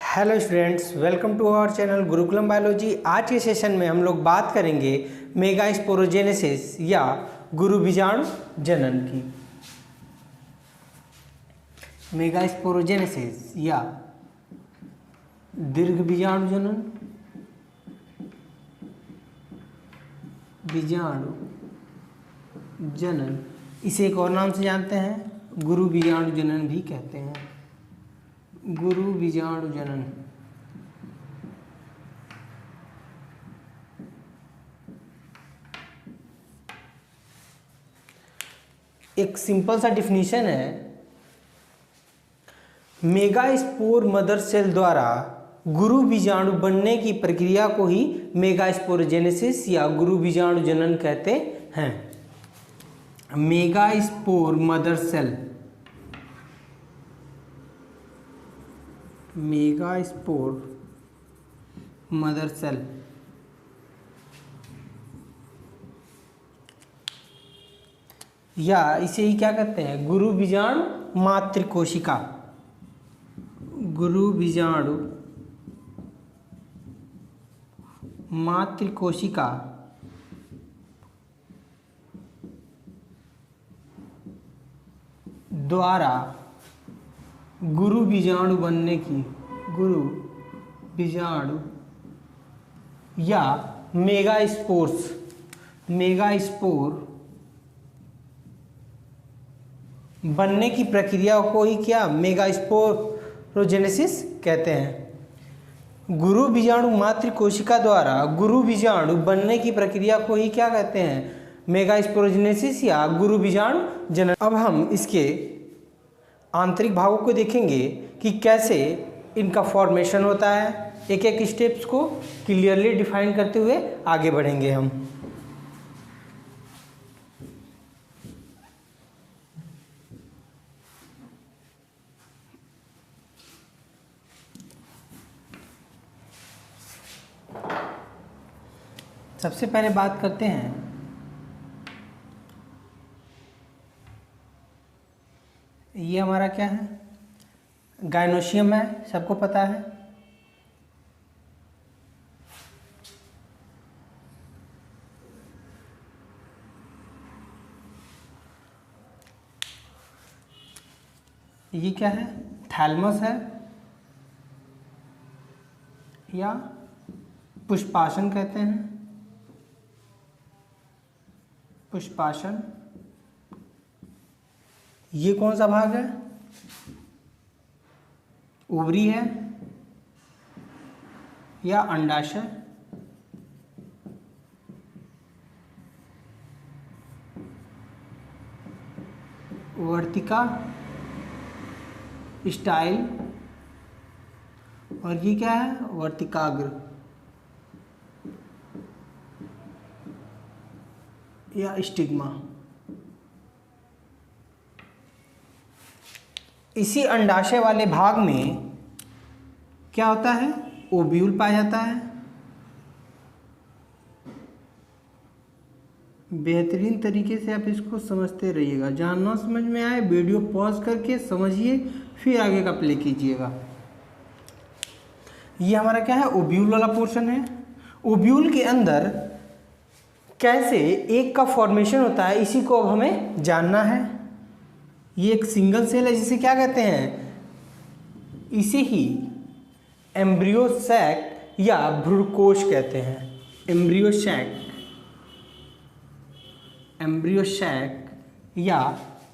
Hello students, welcome to our channel Gurukulam biology. आज के session में हम लोग बात करेंगे मेगास्पोरोजेनेसिस या गुरु बीजाणु जनन की। मेगास्पोरोजेनेसिस या दीर्घ बीजाणु जनन, बीजाणु जनन, इसे एक और नाम से जानते हैं, गुरु बीजाणु जनन भी कहते हैं। गुरु बीजाणु जनन। एक सिंपल सा डिफिनीशन है, मेगास्पोर मदर सेल द्वारा गुरु बीजाणु बनने की प्रक्रिया को ही मेगास्पोरोजेनेसिस या गुरु बीजाणु जनन कहते हैं। Megaspore mother cell, megaspore mother cell या इसे ही क्या कहते हैं, गुरु बीजाणु मातृकोशिका। गुरु बीजाणु मातृकोशिका द्वारा गुरु बीजाणु बनने की, गुरु बीजाणु या मेगास्पोर्स, मेगास्पोर बनने की प्रक्रिया को ही क्या मेगास्पोरोजेनेसिस कहते हैं। गुरु बीजाणु मातृकोशिका द्वारा गुरु बीजाणु बनने की प्रक्रिया को ही क्या कहते हैं, मेगास्पोरोजेनेसिस या गुरु बीजाणु जनन। अब हम इसके आंतरिक भागों को देखेंगे कि कैसे इनका फॉर्मेशन होता है। एक एक स्टेप्स को क्लियरली डिफाइन करते हुए आगे बढ़ेंगे हम। सबसे पहले बात करते हैं ये हमारा क्या है, गायनोशियम है, सबको पता है। ये क्या है, थैलमस है या पुष्पासन कहते हैं, पुष्पासन। ये कौन सा भाग है, ओवरी है या अंडाशय। वर्तिका, स्टाइल, और ये क्या है, वर्तिकाग्र या स्टिग्मा। इसी अंडाशय वाले भाग में क्या होता है, ओव्यूल पाया जाता है। बेहतरीन तरीके से आप इसको समझते रहिएगा, जहाँ ना समझ में आए वीडियो पॉज करके समझिए, फिर आगे का प्ले कीजिएगा। ये हमारा क्या है, ओव्यूल वाला पोर्शन है। ओव्यूल के अंदर कैसे एक का फॉर्मेशन होता है, इसी को अब हमें जानना है। ये एक सिंगल सेल है, जिसे क्या कहते हैं, इसे ही एम्ब्रियो सैक या भ्रूणकोश कहते हैं। एम्ब्रियो सैक, एम्ब्रियो सैक या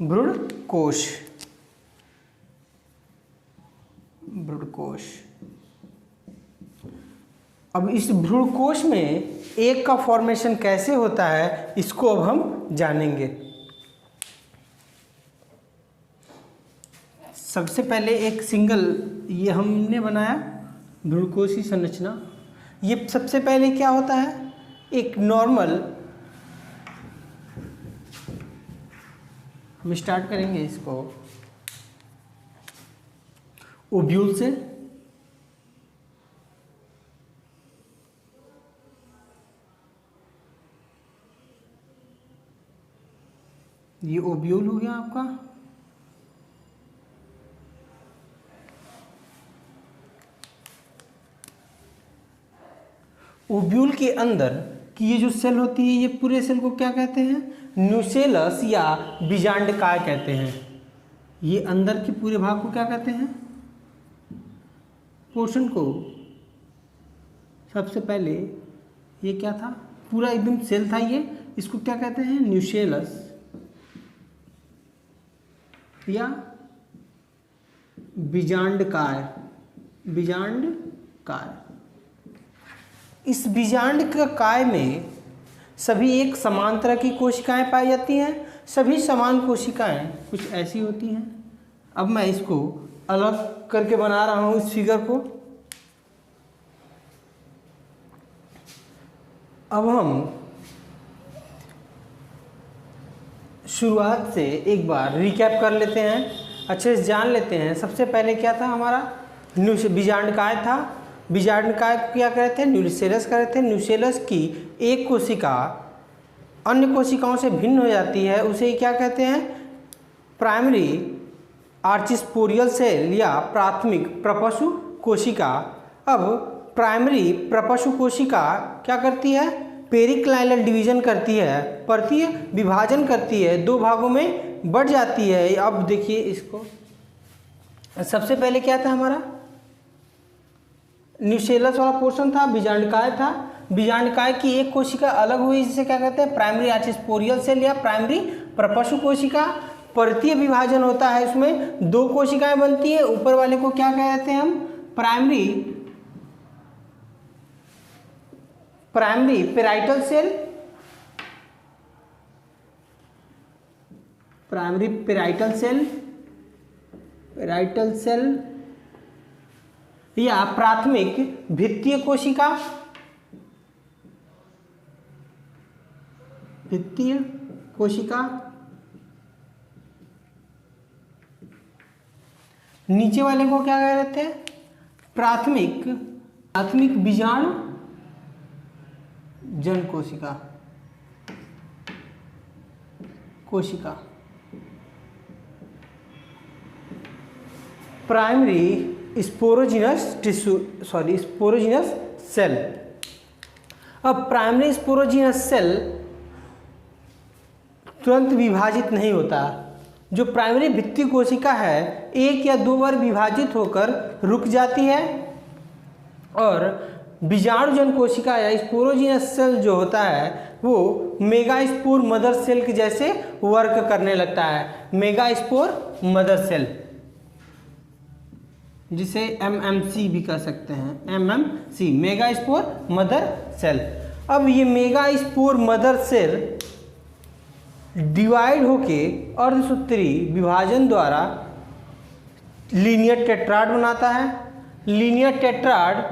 भ्रूणकोश, भ्रूणकोश। अब इस भ्रूणकोश में एक का फॉर्मेशन कैसे होता है, इसको अब हम जानेंगे। सबसे पहले एक सिंगल ये हमने बनाया भ्रूणकोशी संरचना। ये सबसे पहले क्या होता है, एक नॉर्मल, हम स्टार्ट करेंगे इसको ओव्यूल से। ये ओव्यूल हो गया आपका। ओव्यूल के अंदर की ये जो सेल होती है, ये पूरे सेल को क्या कहते हैं? न्यूसेलस या बीजांडकाय कहते हैं। ये अंदर के पूरे भाग को क्या कहते हैं? पोर्शन को। सबसे पहले ये क्या था? पूरा एकदम सेल था ये, इसको क्या कहते हैं? न्यूसेलस या बीजांडकाय। बीजांडकाय। इस बीजांडकाय में सभी एक समान तरह की कोशिकाएं पाई जाती हैं। सभी समान कोशिकाएं कुछ ऐसी होती हैं। अब मैं इसको अलग करके बना रहा हूं इस फिगर को। अब हम शुरुआत से एक बार रिकैप कर लेते हैं, अच्छे से जान लेते हैं। सबसे पहले क्या था हमारा? बीजांडकाय था। बीजांडकाय को क्या कहते हैं? न्यूसेलस कहते हैं। न्यूसेलस की एक कोशिका अन्य कोशिकाओं से भिन्न हो जाती है, उसे क्या कहते हैं? प्राइमरी आर्चिस्पोरियल सेल या प्राथमिक प्रपशु कोशिका। अब प्राइमरी प्रपशु कोशिका क्या करती है? पेरिक्लाइनल डिवीजन करती है, परतीय विभाजन करती है, दो भागों में बढ़ जाती है। अब देखिए इसको, सबसे पहले क्या था हमारा? न्यूसेलस वाला पोर्शन था, बीजांडकाय था। बीजांडकाय की एक कोशिका अलग हुई, जिसे क्या कहते हैं? प्राइमरी आर्चिस्पोरियल सेल या प्राइमरी प्रपशु कोशिका। परतीय विभाजन होता है, इसमें दो कोशिकाएं बनती है। ऊपर वाले को क्या कहते हैं हम? Primary parietal cell. Primary parietal cell या प्राथमिक भित्तीय कोशिका। भित्तीय कोशिका। नीचे वाले को क्या कह रहे थे? प्राथमिक बीजाणु जन कोशिका। Primary sporogenous cell. अब प्राइमरी स्पोरोजिनस सेल तुरंत विभाजित नहीं होता। जो प्राइमरी भित्तीय कोशिका है, एक या दो बार विभाजित होकर रुक जाती है, और बीजाणुजन कोशिका या स्पोरोजिनस सेल जो होता है वो मेगास्पोर मदर सेल के जैसे वर्क करने लगता है। मेगास्पोर मदर सेल, जिसे MMC भी कह सकते हैं। MMC megaspore mother cell. अब ये मेगास्पोर मदर सेल डिवाइड होके अर्धसूत्री विभाजन द्वारा लीनियर टेट्राड बनाता है। लीनियर टेट्राड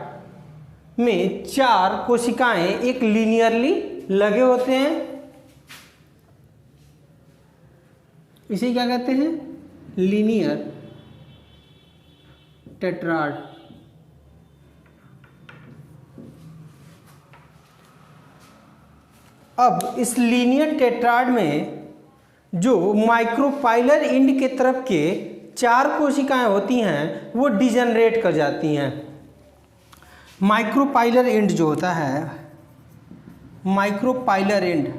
में चार कोशिकाएं एक लीनियरली लगे होते हैं, इसे क्या कहते हैं? Linear tetrad. अब इस लीनियर टेट्राड में जो माइक्रोपाइलर एंड के तरफ के चार कोशिकाएं होती हैं वो डिजनरेट कर जाती हैं। माइक्रोपाइलर एंड जो होता है, माइक्रोपाइलर एंड,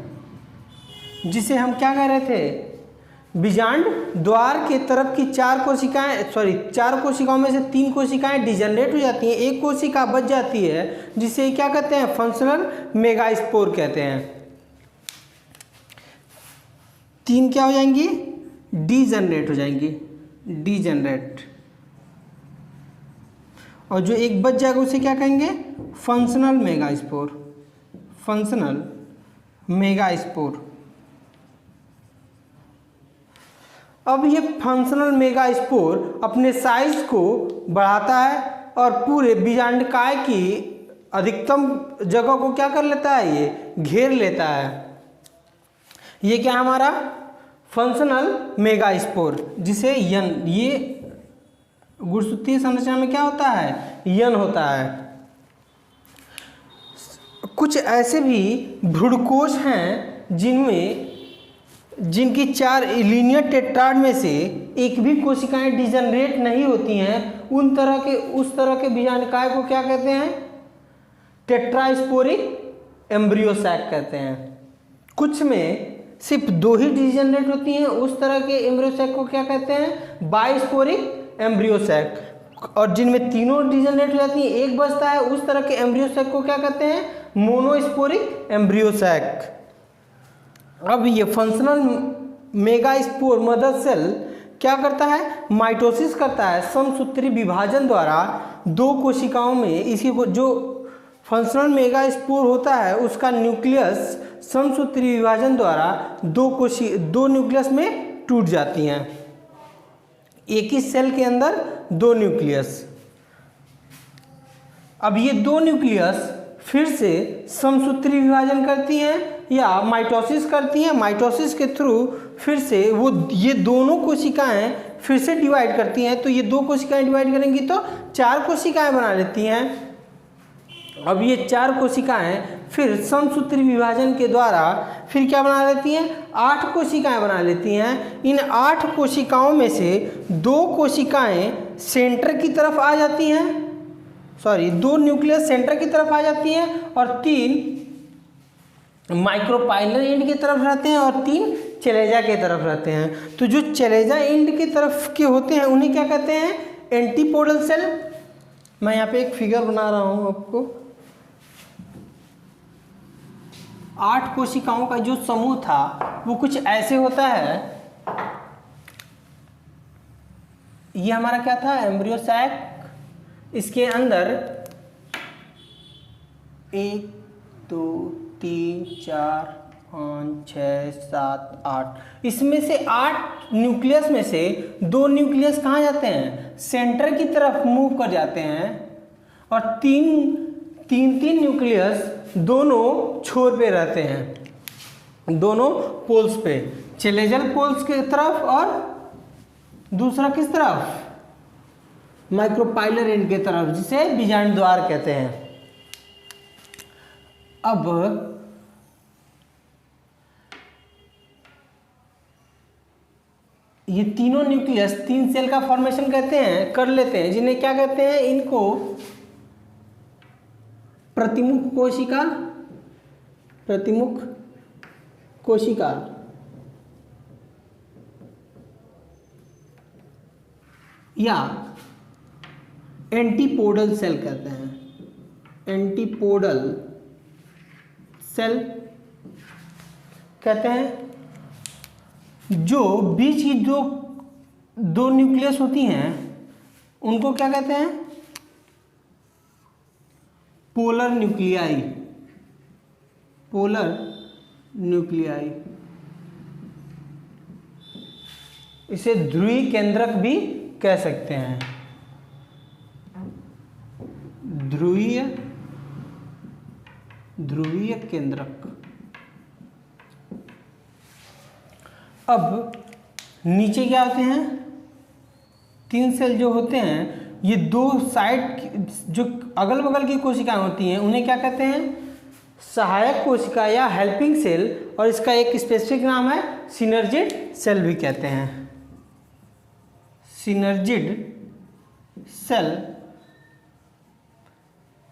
जिसे हम क्या कह रहे थे? बीजांड द्वार के तरफ की चार कोशिकाओं में से तीन कोशिकाएं डिजनरेट हो जाती हैं, एक कोशिका बच जाती है, जिसे क्या कहते हैं? फंक्शनल मेगास्पोर कहते हैं। तीन क्या हो जाएंगी? डीजनरेट हो जाएंगी, डीजनरेट। और जो एक बच जाएगा उसे क्या कहेंगे? Functional megaspore. Functional megaspore. अब ये फंक्शनल मेगास्पोर अपने साइज को बढ़ाता है और पूरे बीजांडकाय की अधिकतम जगह को क्या कर लेता है? ये घेर लेता है। ये क्या है हमारा? फंक्शनल मेगास्पोर, जिसे यन, ये गुणसूत्रीय संरचना में क्या होता है? यन होता है। कुछ ऐसे भी भ्रूणकोश हैं जिनकी चार लीनियर टेट्राड में से एक भी कोशिकाएं डिजनरेट नहीं होती हैं। उस तरह के बीजांडकाय को क्या कहते हैं? टेट्रास्पोरिक एम्ब्रियो सैक कहते हैं। कुछ में सिर्फ 2 ही डिजेनरेट होती हैं, उस तरह के एम्ब्रियो सैक को क्या कहते हैं, बाइस्पोरिक एम्ब्रियो सैक। और जिनमें तीनों डिजेनरेट हो जाती हैं, एक बचता है, उस तरह के एम्ब्रियो सैक को क्या कहते हैं, मोनोस्पोरिक एम्ब्रियो सैक। अब ये फंक्शनल मेगास्पोर मदर सेल क्या करता है, माइटोसिस करता है समसूत्री विभाजन द्वारा 2 कोशिकाओं में। इसी को जो फंक्शनल मेगास्पोर होता है उसका न्यूक्लियस समसूत्री विभाजन द्वारा 2 न्यूक्लियस में टूट जाती हैं। एक ही सेल के अंदर 2 न्यूक्लियस। अब ये 2 न्यूक्लियस फिर से समसूत्री विभाजन करती हैं या माइटोसिस करती हैं। माइटोसिस के थ्रू फिर से ये दोनों कोशिकाएं फिर से डिवाइड करती हैं। तो ये 2 कोशिकाएं डिवाइड करेंगी तो 4 कोशिकाएं बना लेती हैं। अब ये 4 कोशिकाएं फिर समसूत्री विभाजन के द्वारा फिर क्या बना लेती हैं, 8 कोशिकाएं बना लेती हैं। इन 8 कोशिकाओं में से 2 कोशिकाएं सेंटर की तरफ आ जाती हैं, 2 न्यूक्लियस सेंटर की तरफ आ जाती हैं और 3 माइक्रोपाइलर एंड की तरफ रहते हैं और 3 चलेजा की तरफ रहते हैं। तो जो चलेजा एंड की तरफ के होते हैं उन्हें क्या कहते हैं, एंटीपोडल सेल। मैं यहाँ पे एक फिगर बना रहा हूँ आपको। 8 कोशिकाओं का जो समूह था वो कुछ ऐसे होता है। ये हमारा क्या था, एम्ब्रियो सैक। इसके अंदर 1 2 3 4 5 6 7 8, इसमें से 8 न्यूक्लियस में से 2 न्यूक्लियस कहाँ जाते हैं, सेंटर की तरफ मूव कर जाते हैं और 3 न्यूक्लियस दोनों छोर पे रहते हैं, दोनों पोल्स पे, चलेजल पोल्स की तरफ और दूसरा किस तरफ, माइक्रोपाइलर एंड की तरफ, जिसे बीजांड द्वार कहते हैं। अब ये तीनों न्यूक्लियस 3 सेल का फॉर्मेशन कर लेते हैं, जिन्हें क्या कहते हैं, इनको प्रतिमुख कोशिका या एंटीपोडल सेल कहते हैं। एंटीपोडल सेल कहते हैं। जो बीच की जो 2 न्यूक्लियस होती हैं उनको क्या कहते हैं, पोलर न्यूक्लियाई। इसे ध्रुवीय केंद्रक भी कह सकते हैं, ध्रुवीय केंद्रक। अब नीचे क्या होते हैं, 3 सेल जो होते हैं, ये 2 साइड जो अगल बगल की कोशिकाएं होती हैं उन्हें क्या कहते हैं, सहायक कोशिका या हेल्पिंग सेल, और इसका एक स्पेसिफिक नाम है सिनर्जिड सेल भी कहते हैं। सिनर्जिड सेल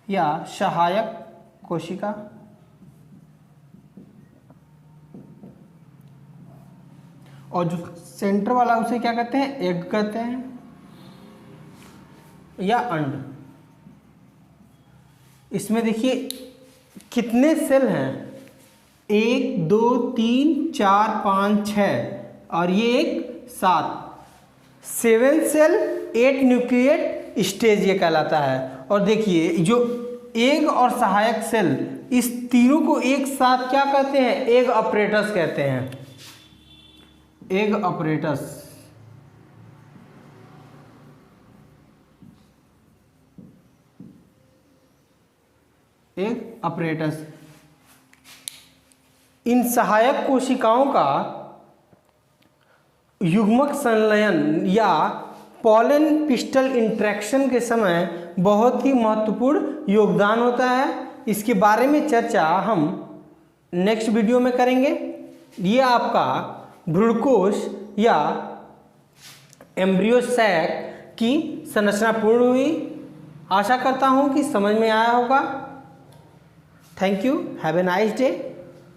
या सहायक कोशिका। और जो सेंटर वाला उसे क्या कहते हैं, एग कहते हैं या अंड। इसमें देखिए कितने सेल हैं, 1 2 3 4 5 6 और ये एक 7 सेल 8 न्यूक्लिएट स्टेज ये कहलाता है। और देखिए जो एग और सहायक सेल, इस तीनों को एक साथ क्या कहते हैं, एग अपरेटस कहते हैं। Egg apparatus. इन सहायक कोशिकाओं का युग्मक संलयन या पॉलन पिस्टल इंटरेक्शन के समय बहुत ही महत्वपूर्ण योगदान होता है। इसके बारे में चर्चा हम नेक्स्ट वीडियो में करेंगे। ये आपका भ्रूणकोश या एम्ब्रियो सैक की संरचना पूर्ण हुई। आशा करता हूँ कि समझ में आया होगा। Thank you, have a nice day.